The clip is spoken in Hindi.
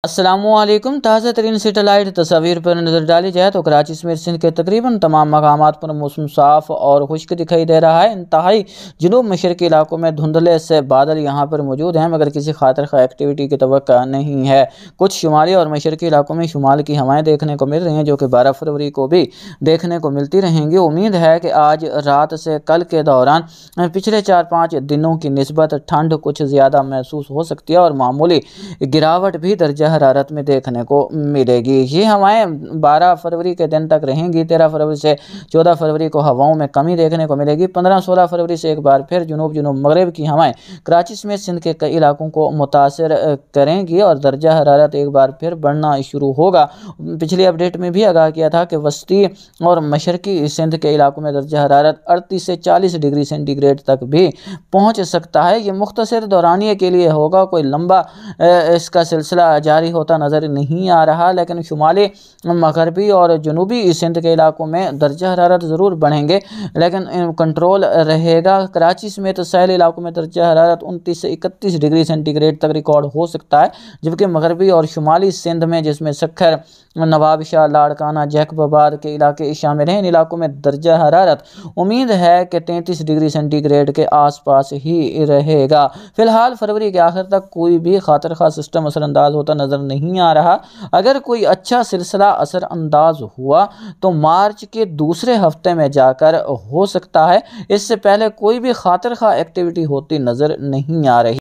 अस्सलामुअलैकुम। ताज़ा तरीन सेटेलाइट तस्वीर पर नज़र डाली जाए तो कराची समेत सिंध के तकरीबन तमाम मकामात पर मौसम साफ़ और खुश्क दिखाई दे रहा है। इंतहाई जनूब मशरक़ी इलाकों में धुंधले से बादल यहाँ पर मौजूद हैं, मगर किसी खातिर खा एक्टिविटी की तवक्का नहीं है। कुछ शुमाली और मशरक़ी इलाकों में शुमाल की हवाएँ देखने को मिल रही हैं, जो कि 12 फरवरी को भी देखने को मिलती रहेंगी। उम्मीद है कि आज रात से कल के दौरान पिछले 4-5 दिनों की निस्बत ठंड कुछ ज़्यादा महसूस हो सकती है और मामूली गिरावट भी दर्जा हरारत में देखने को मिलेगी। ये हवाएं 12 फरवरी के दिन तक रहेंगी। 13 फरवरी से 14 फरवरी को हवाओं में कमी देखने को मिलेगी। 15-16 फरवरी से एक बार फिर जुनूब मगरिब की हवाएं कराची समेत सिंध के कई इलाकों को मुतासर करेंगी और दर्जा हरारत एक बार फिर बढ़ना शुरू होगा। पिछली अपडेट में भी आगाह किया था कि वस्ती और मशरकी सिंध के इलाकों में दर्जा हरारत 38 से 40 डिग्री सेंटीग्रेड तक भी पहुँच सकता है। ये मुख्तसर दौरानिए के लिए होगा, कोई लंबा इसका सिलसिला जारी होता नज़र नहीं आ रहा। लेकिन शुमाली मगरबी और जनूबी सिंध के इलाकों में दर्जा हरारत ज़रूर बढ़ेंगे, लेकिन कंट्रोल रहेगा। कराची समेत सैल इलाकों में दर्जा हरारत 29 से 31 डिग्री सेंटीग्रेड तक रिकॉर्ड हो सकता है, जबकि मगरबी और शुमाली सिंध में, जिसमें सखर, नवाबशाह, लाड़काना, जैकबाबाद के इलाके शामिल हैं, इन इलाकों में दर्जा हरारत उम्मीद है कि 33 डिग्री सेंटीग्रेड के आसपास ही रहेगा। फिलहाल फरवरी के आखिर तक कोई भी खातिर खा सिस्टम असरअंदाज होता नज़र नहीं आ रहा। अगर कोई अच्छा सिलसिला असरअंदाज हुआ तो मार्च के दूसरे हफ्ते में जाकर हो सकता है। इससे पहले कोई भी खातिर खा एक्टिविटी होती नज़र नहीं आ रही।